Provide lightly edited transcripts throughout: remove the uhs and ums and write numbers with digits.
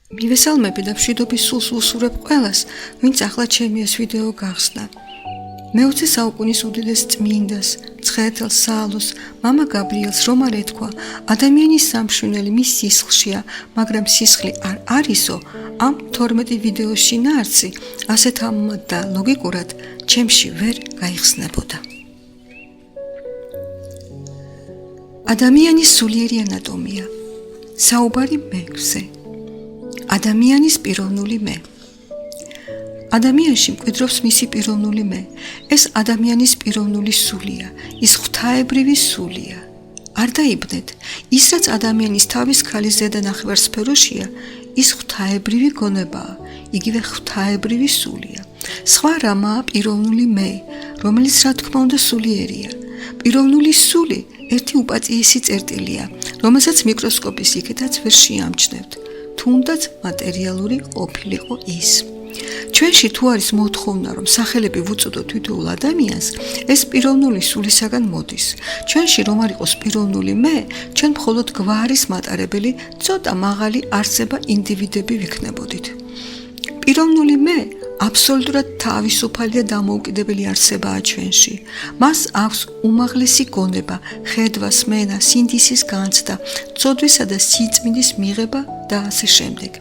მივესალმები და მშვიდობის სულს ვუსურებ ყველას, ვინც ახლა ჩემი ეს ვიდეო გახსნა. მე-20 საუკუნის უდიდეს წმინდას, ცხეთელს საალოს, მამა გაბრიელს რომ არ ეთქვა, ადამიანის სამშვენელი მის სისხლშია, მაგრამ სისხლი არ არისო, ამ 12 ვიდეოში ნაარცი, ასეთ ამად და ლოგიკურად ჩემში ვერ გაიხსნებოდა. ადამიანის სულიერი ანატომია. საუბარი მე-ზე. ადამიანის პიროვნული მე. ადამიანში მკვიდრობს მისი პიროვნული მე. ეს ადამიანის პიროვნული სულია, ის ღვთაებრივი სულია. არ დაიბნეთ, ის რაც ადამიანის თავის ქალის ზედა ნახევარსფეროშია, ის ღვთაებრივი გონებაა, იგივე ღვთაებრივი სულია. სხვა რამაა პიროვნული მე, რომელიც რა თქმა უნდა სულიერია. პიროვნული სული ერთი უპატიესი წერტილია, რომელსაც მიკროსკოპის იქითაც ვერ შეამჩნევთ. თუნდაც მატერიალური ყოფილიყო ის. ჩვენში თუ არის მოთხოვნა, რომ სახელები ვუწოდოთ თითოეულ ადამიანს, ეს პიროვნული სულისაგან მოდის. ჩვენში რომ არ იყოს პიროვნული მე, ჩვენ მხოლოდ გვარის მატარებელი ცოტა მაღალი არსება ინდივიდები ვიქნებოდით. პიროვნული მე აბსოლუტურად თავისუფალი და დამოუკიდებელი არსებაა ჩვენში. მას აქვს უმაღლესი გონება, ხედვა, სმენა, სინდისის განცდა, წოდვისა და სიწმინდის მიღება და ასე შემდეგ.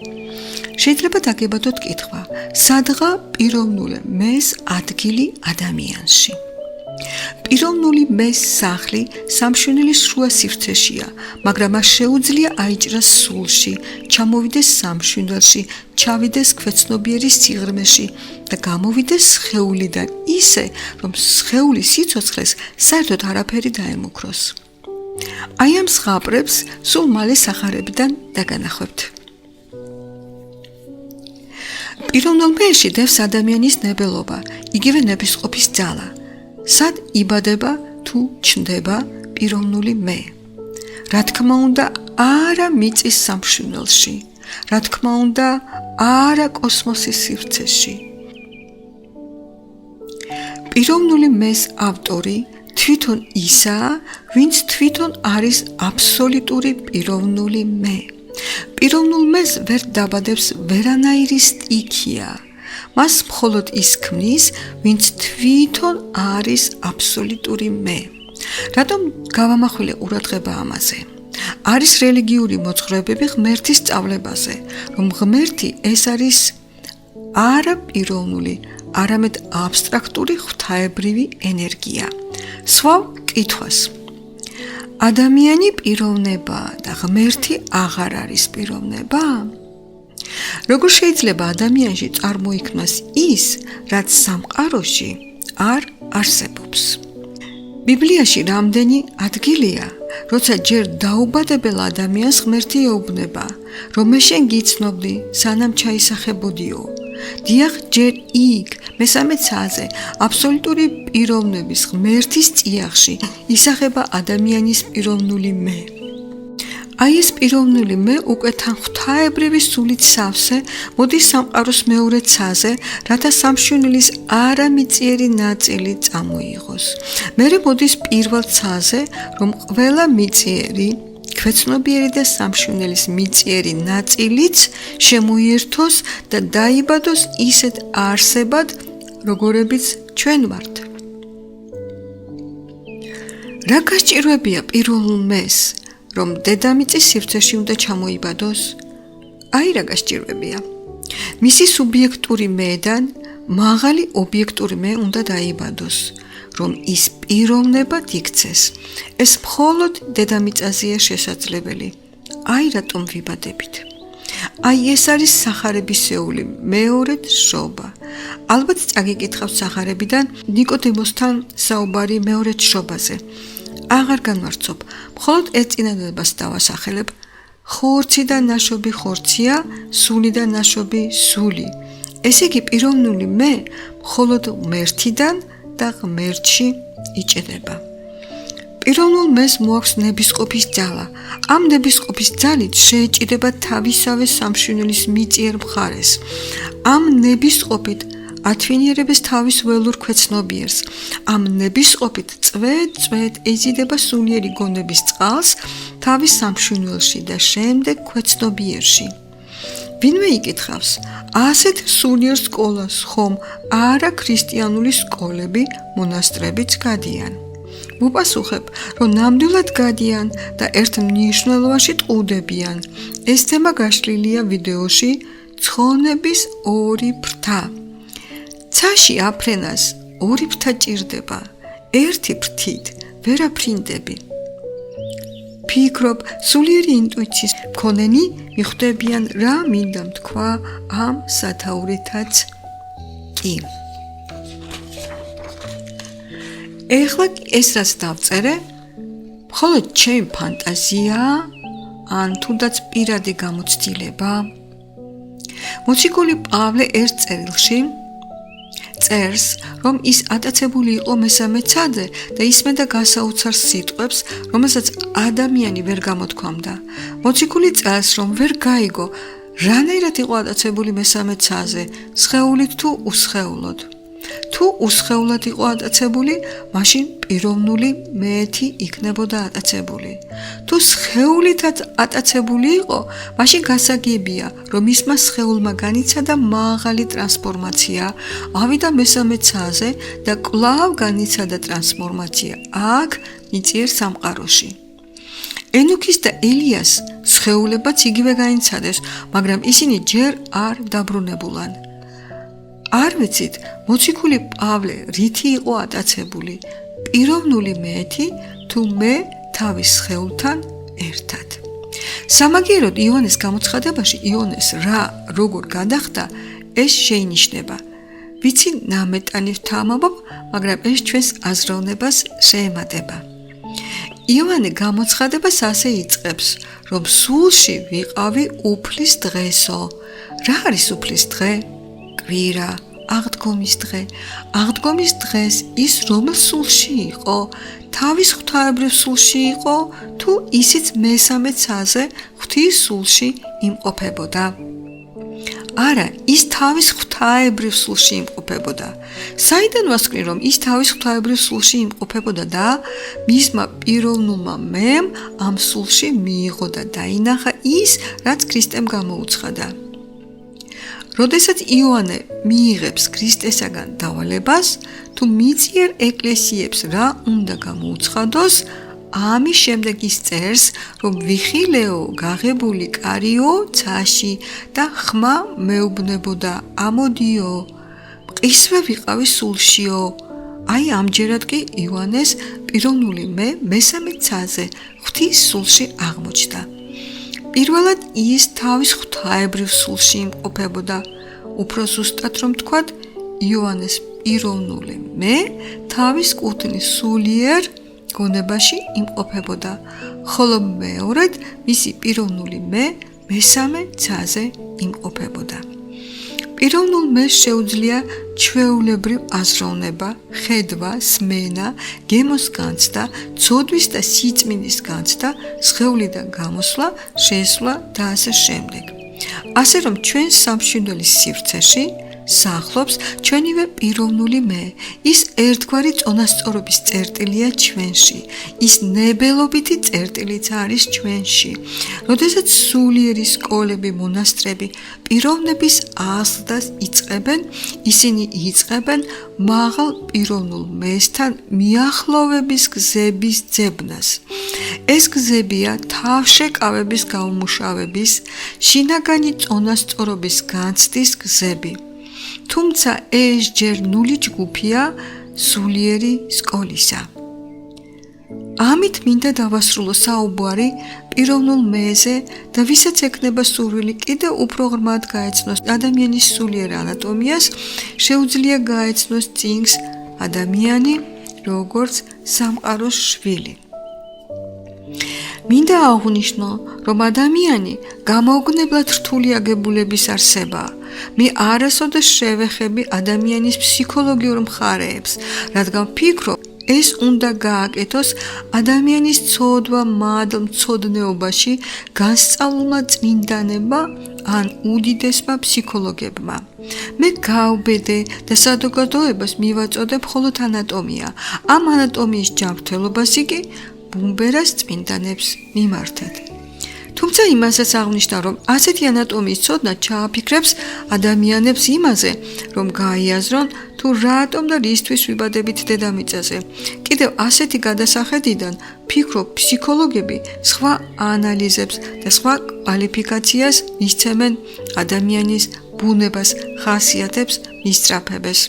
შეიძლება დაგებადოთ კითხვა, სადღა პიროვნული მეს ადგილი ადამიანში. პიროვნული მეს სახლი სამშვენელის შუა სივრცეშია, მაგრამ მას შეუძლია აიჭრას სულში, ჩამოვიდეს სამშვენელში, ჩავიდეს ქვეცნობიერის სიღრმეში და გამოვიდეს სხეულიდან ისე, რომ სხეულის სიცოცხლეს საერთოდ არაფერი დაემუქროს. აი ამ ზღაპრებს სულ მალე სახარებიდან დაგანახვებთ. პიროვნულ მეში დევს ადამიანის ნებელობა, იგივე ნებისყოფის ძალა. სად იბადება თუ ჩნდება პიროვნული მე? რა თქმა უნდა, არა მიწის სამშვენელში, რა თქმა უნდა, არა კოსმოსის სივრცეში. პიროვნული მეს ავტორი თვითონ ისაა, ვინც თვითონ არის აბსოლუტური პიროვნული მე. პიროვნულ მეს ვერ დაბადებს ვერანაირი სტიქია. მას მხოლოდ ის ქმნის, ვინც თვითონ არის აბსოლუტური მე. რატომ გავამახვილე ყურადღება ამაზე? არის რელიგიური მოძღვრებები ღმერთის სწავლებაზე, რომ ღმერთი ეს არის არა პიროვნული, არამედ აბსტრაქტული ღვთაებრივი ენერგია. სვავ კითხვას. ადამიანი პიროვნებაა და ღმერთი აღარ არის პიროვნება? როგორ შეიძლება ადამიანში წარმოიქმნას ის, რაც სამყაროში არ არსებობს? ბიბლიაში რამდენი ადგილია, როცა ჯერ დაუბადებელ ადამიანს ღმერთი ეუბნება, რომ მე შენ გიცნობდი, სანამ ჩაისახებოდიო. დიახ, ჯერ იქ, მესამე ცაზე, აბსოლუტური პიროვნების ღმერთის წიაღში ისახება ადამიანის პიროვნული მე. აი ეს პიროვნული მე უკვე თან ღვთაებრივი სულით სავსე მოდის სამყაროს მეორე ცაზე, რათა სამშვენელის არამიწიერი ნაწილი წამოიღოს. მერე მოდის პირველ ცაზე, რომ ყველა მიწიერი, ქვეცნობიერი და სამშვენელის მიწიერი ნაწილიც შემოიერთოს და დაიბადოს ისეთ არსებად, როგორებიც ჩვენ ვართ. რა გასჭირვებია პიროვნულ მეს, რომ დედამიწის სივრცეში უნდა ჩამოიბადოს? აი რა გასჭირვებია. მისი სუბიექტური მედან მაღალი ობიექტური მე უნდა დაიბადოს, რომ ის პიროვნებად იქცეს. ეს მხოლოდ დედამიწაზეა შესაძლებელი. აი რატომ ვიბადებით. აი ეს არის სახარებისეული მეორედ შრობა. ალბათ წაგიკითხავთ სახარებიდან ნიკოდემოსთან საუბარი მეორედ შრობაზე. აღარ განვარცობ, მხოლოდ ერთ წინადადებას დავასახელებ. ხორციდან ნაშობი ხორცია, სულიდან ნაშობი სული. ესე იგი პიროვნული მე მხოლოდ ღმერთიდან და ღმერთში იჭრება. პიროვნულ მეს მოაქვს ნებისყოფის ძალა. ამ ნებისყოფის ძალით შეეჭიდება თავისავე სამშვენელის მიწიერ მხარეს. ამ ნებისყოფით ათვინიერებს თავის ველურ ქვეცნობიერს. ამ ნებისყოფით წვეთ ეზიდება სულიერი გონების წყალს თავის სამშვენელში და შემდეგ ქვეცნობიერში. ვინმე იკითხავს, ასეთ სულიერ სკოლას ხომ არა ქრისტიანული სკოლები, მონასტრებიც გადიან? ვუპასუხებ, რომ ნამდვილად გადიან და ერთ მნიშვნელობაში ტყუდებიან. ეს თემა გაშლილია ვიდეოში ცხონების ორი ფრთა. ცაში აფრენას ორი ფრთა ჭირდება, ერთი ფრთით ვერ აფრინდები. ფიქრობ, სულიერი ინტუიციის მქონენი მიხვდებიან რა მინდა თქვა ამ სათაურითაც კი. ეხლა ეს რაც დავწერე, მხოლოდ ჩემი ფანტაზიაა, ან თუნდაც პირადი გამოცდილება? მოციქული პავლე ერთ წერილში წერს, რომ ის ატაცებული იყო მესამე ცაზე და ისმენდა გასაოცარ სიტყვებს, რომელსაც ადამიანი ვერ გამოთქვამდა. მოციქული წერს, რომ ვერ გაიგო, რანაირად იყო ატაცებული მესამე ცაზე, სხეულით თუ უსხეულოდ. თუ უსხეულად იყო ატაცებული, მაშინ პიროვნული მეეთი იქნებოდა ატაცებული. თუ სხეულითაც ატაცებული იყო, მაშინ გასაგებია, რომ ისმა სხეულმა განიცადა მაღალი ტრანსფორმაცია, ავიდა მესამე ცაზე და კვლავ განიცადა ტრანსფორმაცია აქ მიწიერ სამყაროში. ენოქის და ელიას სხეულებაც იგივე განიცადეს, მაგრამ ისინი ჯერ არ დაბრუნებულან. არ ვიცით, მოციქული პავლე რითი იყო ატაცებული, პიროვნული მეეთი თუ მე თავის სხეულთან ერთად. სამაგიეროდ იოანეს გამოცხადებაში იოანეს რა როგორ გადახდა, ეს შეინიშნება. ვიცი ნამეტანი ვთამობ, მაგრამ ეს ჩვენს აზროვნებას შეემატება. იოანე გამოცხადებას ასე იწყებს, რომ სულში ვიყავი უფლის დღესო. რა არის უფლის დღე? კვირა, აღდგომის დღე. აღდგომის დღეს ის რომელ სულში იყო? თავის ღვთაებრივ სულში იყო, თუ ისიც მესამე ცაზე ღვთის სულში იმყოფებოდა? არა, ის თავის ღვთაებრივ სულში იმყოფებოდა. საიდან ვასკვნი, რომ ის თავის ღვთაებრივ სულში იმყოფებოდა და მისმა პიროვნულმა მემ ამ სულში მიიღო და დაინახა ის, რაც ქრისტემ გამოუცხადა. როდესაც იოანე მიიღებს ქრისტესაგან დავალებას, თუ მიწიერ ეკლესიებს რა უნდა გამოუცხადოს, ამის შემდეგ ის წერს, რომ ვიხილეო გაღებული კარიო ცაში და ხმა მეუბნებოდა ამოდიო, მყისვე ვიყავი სულშიო. აი ამჯერად კი იოანეს პიროვნული მე მესამე ცაზე ღვთის სულში აღმოჩნდა. პირველად ის თავის ღვთაებრივ სულში იმყოფებოდა. უფრო ზუსტად რომ თქვათ, იოანეს პიროვნული მე თავის კუთნის სულიერ გონებაში იმყოფებოდა, ხოლო მეორედ მისი პიროვნული მე მესამე ცაზე იმყოფებოდა. პიროვნულ მეს შეუძლია ჩვეულებრივ აზროვნება, ხედვა, სმენა, გემოს განცდა, ცოდვის და სიწმინდის განცდა, სხეულიდან გამოსვლა, შესვლა და ასე შემდეგ. ასე რომ ჩვენ სამშვიდობელის სივრცეში სახლობს ჩვენივე პიროვნული მე, ის ერთგვარი წონასწორობის წერტილია ჩვენში, ის ნებელობითი წერტილიც არის ჩვენში. როდესაც სულიერი სკოლები, მონასტრები პიროვნების აზრდას იწყებენ, ისინი იწყებენ მაღალ პიროვნულ მესთან მიახლოვების გზების ძებნას. ეს გზებია თავშეკავების გაუმუშავების, შინაგანი წონასწორობის განცდის გზები. თუმცა ეს ჯერ ნული ჯგუფია სულიერი სკოლისა. ამით მინდა დავასრულო საუბარი პიროვნულ მეზე და ვისაც ექნება სურვილი კიდევ უფრო ღრმად გაეცნოს ადამიანის სულიერ ანატომიას, შეუძლია გაეცნოს წინგს ადამიანი როგორც სამყაროს შვილი. მინდა აღვნიშნო, რომ ადამიანი გამაოგნებლად რთული აგებულების არსებაა. მე არასოდეს შევეხები ადამიანის ფსიქოლოგიურ მხარეებს, რადგან ვფიქრობ, ეს უნდა გააკეთოს ადამიანის ცოდვა მადლ მცოდნეობაში განსწავლულმა წმინდანებმა ან უდიდესმა ფსიქოლოგებმა. მე გავბედე და საზოგადოებას მივაწოდე მხოლოდ ანატომია. ამ ანატომიის ჯანმრთელობას იგი ბუმბერას წმინდანებს მიმართეთ. თუმცა თუმცა იმასაც აღნიშნა, რომ ასეთი ანატომიის ცოდნა ჩააფიქრებს ადამიანებს იმაზე, რომ გაიაზრონ თუ რატომ და რისთვის ვიბადებით დედამიწაზე. კიდევ ასეთი გადასახედიდან ფიქრობ ფსიქოლოგები სხვა ანალიზებს და სხვა კვალიფიკაციას მისცემენ ადამიანის ბუნებას, ხასიათებს, მისწრაფებებს.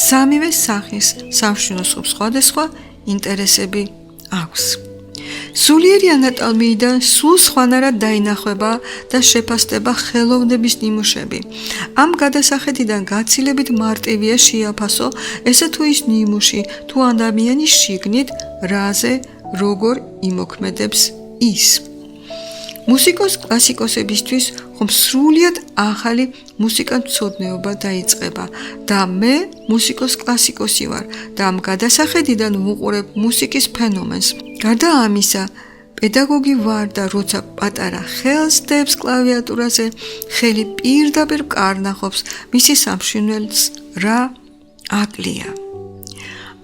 სამივე სახის სამშვიდობოს სხვადასხვა ინტერესები აქვს. სულიერი ანატომიიდან სულ სხვანაირად დაინახება და შეფასდება ხელოვნების ნიმუშები. ამ გადასახედიდან გაცილებით მარტივია შეაფასო ესე თუ ის ნიმუში თუ ადამიანის შიგნით რაზე როგორ იმოქმედებს ის. მუსიკოს კლასიკოსებისთვის ხომ სრულიად ახალი მუსიკათმცოდნეობა დაიწყება და მე მუსიკოს კლასიკოსი ვარ და ამ გადასახედიდან ვუყურებ მუსიკის ფენომენს. გარდა ამისა, პედაგოგი ვარ და როცა პატარა ხელს დებს კლავიატურაზე, ხელი პირდაპირ კარნახობს მისი სამშინველს რა აკლია.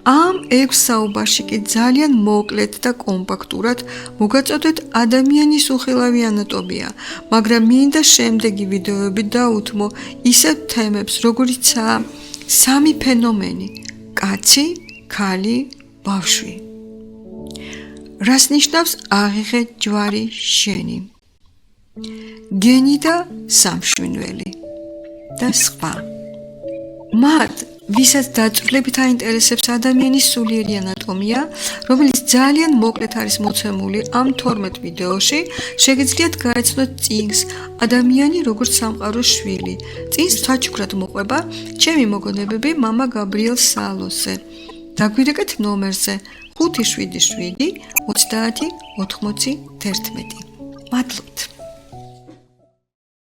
ამ 6 საუბარში კი ძალიან მოკლედ და კომპაქტურად მოგაწოდეთ ადამიანის უხილავი ანატომია, მაგრამ მინდა შემდეგი ვიდეოები დავუთმო ისეთ თემებს, როგორიცაა სამი ფენომენი: კაცი, ქალი, ბავშვი. რას ნიშნავს აღიღე ჯვარი შენი? გენი და სამშვინველი და სხვა. მათ ვისაც დაწვრილებით აინტერესებს ადამიანის სულიერი ანატომია, რომელიც ძალიან მოკლედ არის მოცემული ამ 12 ვიდეოში, შეგიძლიათ გაეცნოთ წიგნს ადამიანი როგორც სამყაროს შვილი. წიგნს საჩუქრად მოყვება ჩემი მოგონებები მამა გაბრიელ სალოსზე. დაგვირეკეთ ნომერზე 577 30 91. მადლობთ.